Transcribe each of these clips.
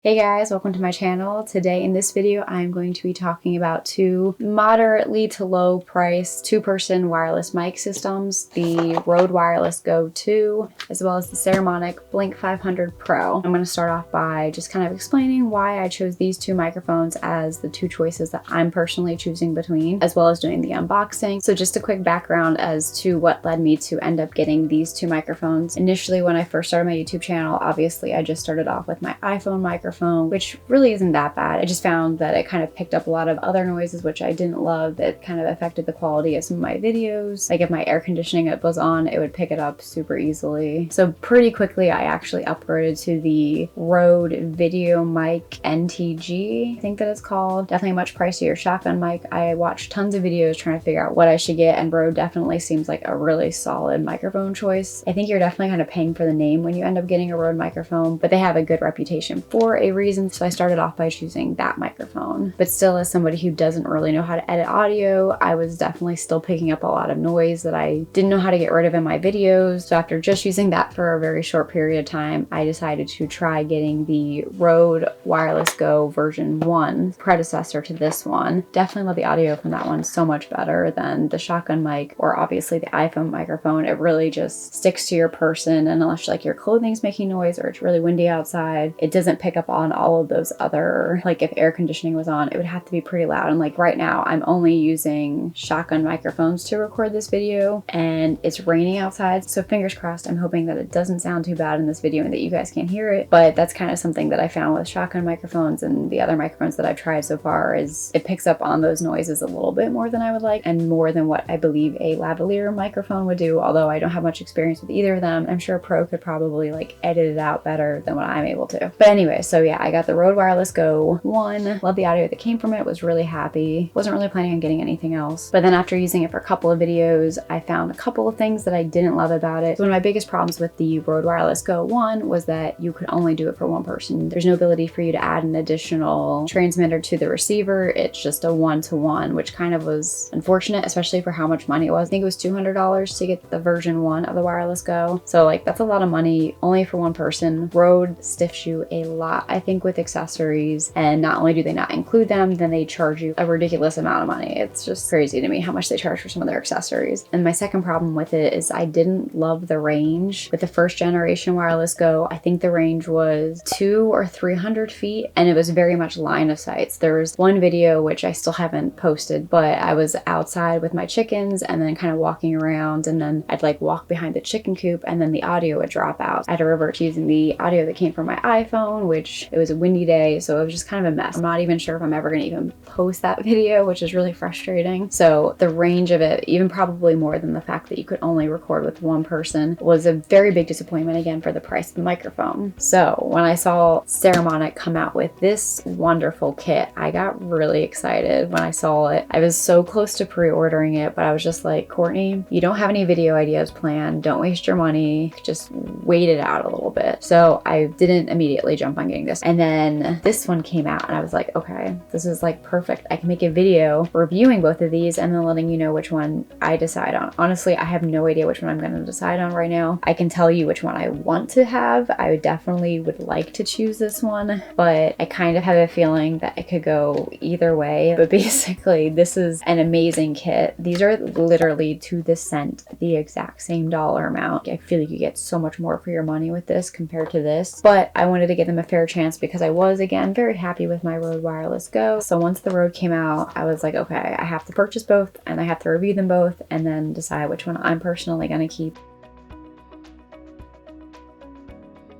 Hey guys, welcome to my channel. Today in this video, I'm going to be talking about two moderately to low price two-person wireless mic systems, the Rode Wireless Go 2, as well as the Saramonic Blink 500 Pro. I'm going to start off by just kind of explaining why I chose these two microphones as the two choices that I'm personally choosing between, as well as doing the unboxing. So just a quick background as to what led me to end up getting these two microphones. Initially, when I first started my YouTube channel, obviously I just started off with my iPhone microphone, which really isn't that bad. I just found that it kind of picked up a lot of other noises, which I didn't love. It kind of affected the quality of some of my videos. Like if my air conditioning was on, it would pick it up super easily. So pretty quickly, I actually upgraded to the Rode VideoMic NTG, I think that it's called. Definitely a much pricier shotgun mic. I watched tons of videos trying to figure out what I should get, and Rode definitely seems like a really solid microphone choice. I think you're definitely kind of paying for the name when you end up getting a Rode microphone, but they have a good reputation for a reason, so I started off by choosing that microphone. But still, as somebody who doesn't really know how to edit audio, I was definitely still picking up a lot of noise that I didn't know how to get rid of in my videos. So after just using that for a very short period of time, I decided to try getting the Rode Wireless Go version 1, predecessor to this one. Definitely love the audio from that one so much better than the shotgun mic or obviously the iPhone microphone. It really just sticks to your person, and unless like your clothing's making noise or it's really windy outside, it doesn't pick up on all of those other, like if air conditioning was on, it would have to be pretty loud. And like right now, I'm only using shotgun microphones to record this video, and it's raining outside. So fingers crossed, I'm hoping that it doesn't sound too bad in this video and that you guys can't hear it. But that's kind of something that I found with shotgun microphones and the other microphones that I've tried so far, is it picks up on those noises a little bit more than I would like, and more than what I believe a lavalier microphone would do. Although I don't have much experience with either of them, I'm sure a pro could probably like edit it out better than what I'm able to. But anyway, so yeah, I got the Rode Wireless Go 1. Love the audio that came from it, was really happy. Wasn't really planning on getting anything else. But then after using it for a couple of videos, I found a couple of things that I didn't love about it. So one of my biggest problems with the Rode Wireless Go 1 was that you could only do it for one person. There's no ability for you to add an additional transmitter to the receiver. It's just a one-to-one, which kind of was unfortunate, especially for how much money it was. I think it was $200 to get the version 1 of the Wireless Go. So like that's a lot of money only for one person. Rode stiffs you a lot, I think, with accessories, and not only do they not include them, then they charge you a ridiculous amount of money. It's just crazy to me how much they charge for some of their accessories. And my second problem with it is I didn't love the range. With the first generation Wireless Go, I think the range was 200 or 300 feet, and it was very much line of sight. There was one video, which I still haven't posted, but I was outside with my chickens and then kind of walking around, and then I'd like walk behind the chicken coop, and then the audio would drop out. I had to revert to using the audio that came from my iPhone, which it was a windy day, so it was just kind of a mess. I'm not even sure if I'm ever going to even post that video, which is really frustrating. So the range of it, even probably more than the fact that you could only record with one person, was a very big disappointment, again, for the price of the microphone. So when I saw Saramonic come out with this wonderful kit, I got really excited when I saw it. I was so close to pre-ordering it, but I was just like, Courtney, you don't have any video ideas planned. Don't waste your money. Just wait it out a little bit. So I didn't immediately jump on getting this. And then this one came out and I was like, okay, this is like perfect. I can make a video reviewing both of these and then letting you know which one I decide on. Honestly, I have no idea which one I'm going to decide on right now. I can tell you which one I want to have. I definitely would like to choose this one, but I kind of have a feeling that it could go either way. But basically, this is an amazing kit. These are literally to the cent the exact same dollar amount. I feel like you get so much more for your money with this compared to this, but I wanted to give them a fair chance because I was, again, very happy with my Rode Wireless Go. So once the Rode came out, I was like, okay, I have to purchase both and I have to review them both and then decide which one I'm personally going to keep.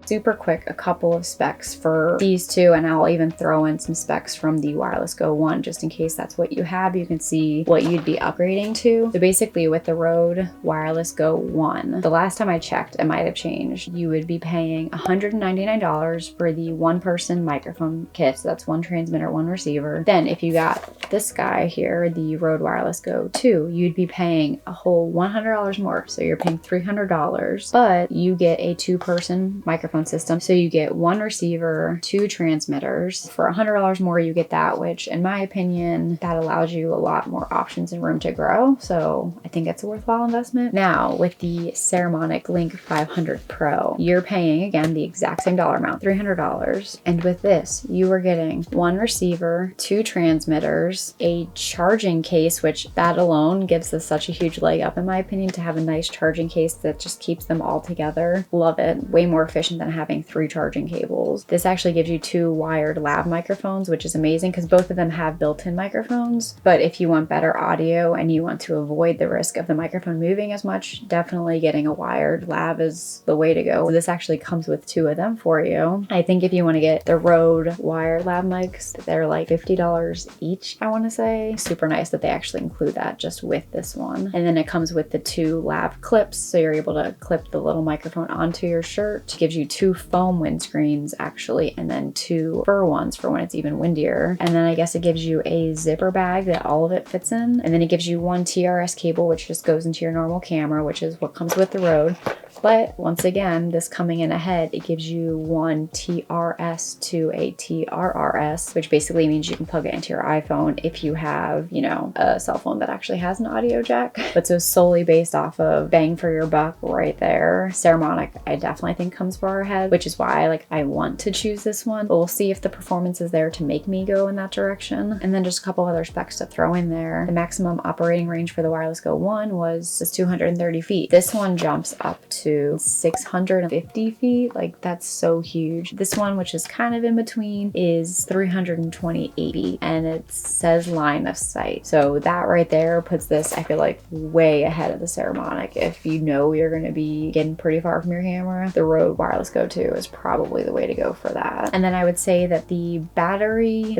Super quick, a couple of specs for these two, and I'll even throw in some specs from the Wireless Go 1 just in case that's what you have. You can see what you'd be upgrading to. So basically with the Rode Wireless Go 1, the last time I checked, it might have changed. You would be paying $199 for the one-person microphone kit. So that's one transmitter, one receiver. Then if you got this guy here, the Rode Wireless Go 2, you'd be paying a whole $100 more. So you're paying $300, but you get a two-person microphone microphone system. So you get 1 receiver, 2 transmitters. For $100 more, you get that, which in my opinion, that allows you a lot more options and room to grow. So I think it's a worthwhile investment. Now with the Saramonic Blink 500 Pro, you're paying again the exact same dollar amount, $300. And with this, you are getting 1 receiver, 2 transmitters, a charging case, which that alone gives this such a huge leg up in my opinion, to have a nice charging case that just keeps them all together. Love it. Way more efficient than having 3 charging cables. This actually gives you 2 wired lav microphones, which is amazing because both of them have built-in microphones. But if you want better audio and you want to avoid the risk of the microphone moving as much, definitely getting a wired lav is the way to go. So this actually comes with 2 of them for you. I think if you want to get the Rode wired lav mics, they're like $50 each, I want to say. Super nice that they actually include that just with this one. And then it comes with the 2 lav clips, so you're able to clip the little microphone onto your shirt. It gives you 2 foam windscreens actually, and then 2 fur ones for when it's even windier. And then I guess it gives you a zipper bag that all of it fits in. And then it gives you 1 TRS cable, which just goes into your normal camera, which is what comes with the Rode. But once again, this coming in ahead, it gives you 1 TRS to a TRRS, which basically means you can plug it into your iPhone if you have, you know, a cell phone that actually has an audio jack. But so solely based off of bang for your buck right there. Saramonic, I definitely think comes for our head, which is why I want to choose this one. But we'll see if the performance is there to make me go in that direction. And then just a couple other specs to throw in there. The maximum operating range for the Wireless Go 1 was just 230 feet. This one jumps up to 650 feet. Like, that's so huge. This one, which is kind of in between, is 328 feet, and it says line of sight. So that right there puts this, I feel like, way ahead of the Saramonic. If you know you're going to be getting pretty far from your camera, the Rode Wireless Go 2 is probably the way to go for that. And then I would say that the battery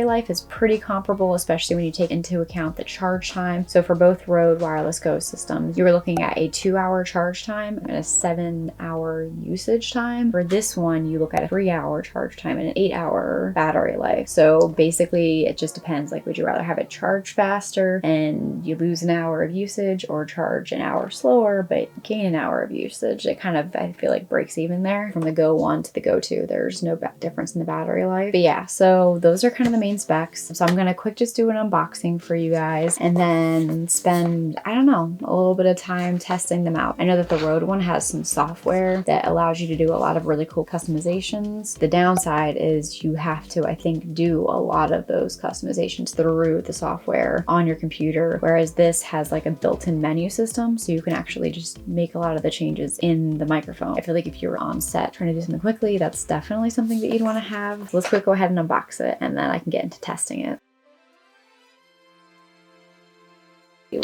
life is pretty comparable, especially when you take into account the charge time. So for both Rode Wireless Go systems, you were looking at a 2-hour charge time and a 7-hour usage time. For this one, you look at a 3-hour charge time and an 8-hour battery life. So basically, it just depends. Like, would you rather have it charge faster and you lose an hour of usage, or charge an hour slower but gain an hour of usage? It kind of, I feel like, breaks even there. From the Go 1 to the Go 2, there's no difference in the battery life. But yeah, so those are kind of the main specs. So I'm gonna quick just do an unboxing for you guys and then spend, I don't know, a little bit of time testing them out. I know that the Rode one has some software that allows you to do a lot of really cool customizations. The downside is you have to, I think, do a lot of those customizations through the software on your computer, whereas this has like a built-in menu system, so you can actually just make a lot of the changes in the microphone. I feel like if you're on set trying to do something quickly, that's definitely something that you'd want to have. Let's quick go ahead and unbox it, and then I can get into testing it.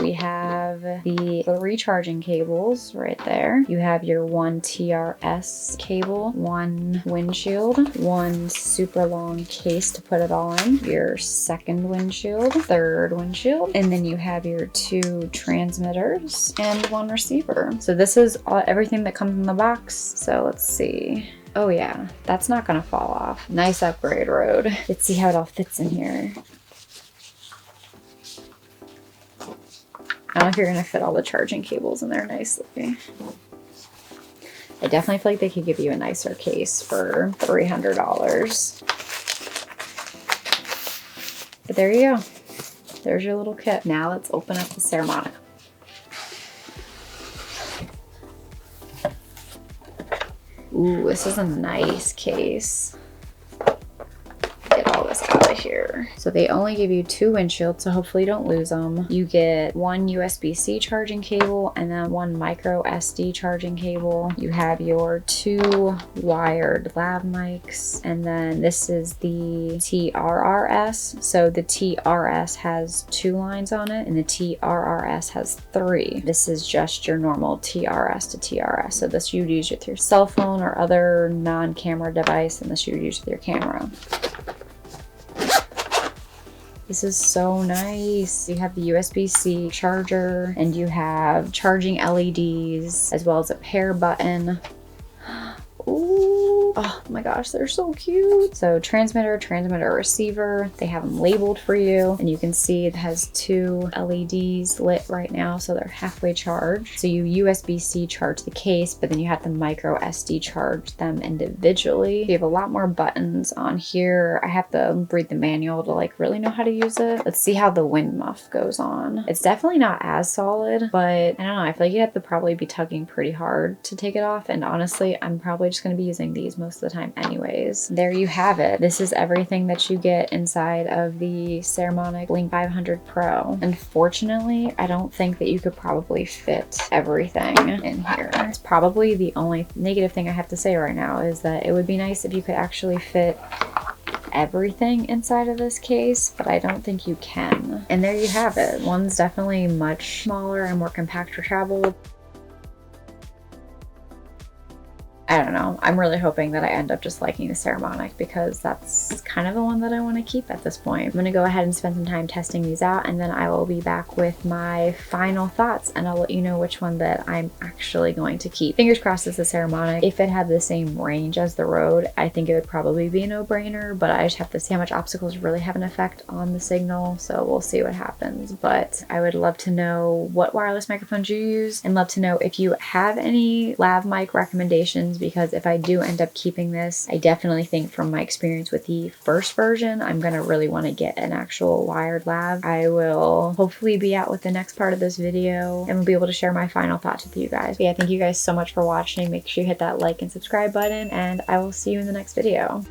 We have the 3 charging cables right there. You have your 1 TRS cable, 1 windshield, 1 super long case to put it all in, your 2nd windshield, 3rd windshield, and then you have your 2 transmitters and 1 receiver. So this is everything that comes in the box. So let's see. Oh yeah, that's not gonna fall off. Nice upgrade, Rode. Let's see how it all fits in here. I don't know if you're gonna fit all the charging cables in there nicely. I definitely feel like they could give you a nicer case for $300. But there you go. There's your little kit. Now let's open up the Saramonic. Ooh, this is a nice case. Get all this out of here. So they only give you 2 windshields, so hopefully you don't lose them. You get 1 USB-C charging cable and then 1 micro SD charging cable. You have your 2 wired lav mics, and then this is the TRRS. So the TRS has 2 lines on it and the TRRS has 3. This is just your normal TRS to TRS. So this you'd use with your cell phone or other non-camera device, and this you would use with your camera. This is so nice. You have the USB-C charger and you have charging LEDs as well as a pair button. Ooh, Oh my gosh, they're so cute. So transmitter, receiver, they have them labeled for you, and you can see it has 2 LEDs lit right now, so they're halfway charged. So you USB-C charge the case, but then you have the micro SD charge them individually. You have a lot more buttons on here. I have to read the manual to like really know how to use it. Let's see how the wind muff goes on. It's definitely not as solid, but I don't know, I feel like you have to probably be tugging pretty hard to take it off, and honestly I'm probably just going to be using these most of the time anyways. There you have it. This is everything that you get inside of the Saramonic Blink 500 Pro. Unfortunately, I don't think that you could probably fit everything in here. It's probably the only negative thing I have to say right now, is that it would be nice if you could actually fit everything inside of this case, but I don't think you can. And there you have it. One's definitely much smaller and more compact for travel. I don't know. I'm really hoping that I end up just liking the Saramonic, because that's kind of the one that I want to keep at this point. I'm going to go ahead and spend some time testing these out, and then I will be back with my final thoughts, and I'll let you know which one that I'm actually going to keep. Fingers crossed it's the Saramonic. If it had the same range as the Rode, I think it would probably be a no-brainer, but I just have to see how much obstacles really have an effect on the signal, so we'll see what happens. But I would love to know what wireless microphones you use, and love to know if you have any lav mic recommendations, because if I do end up keeping this, I definitely think from my experience with the first version, I'm gonna really want to get an actual wired lav. I will hopefully be out with the next part of this video and will be able to share my final thoughts with you guys. But yeah, thank you guys so much for watching. Make sure you hit that like and subscribe button, and I will see you in the next video.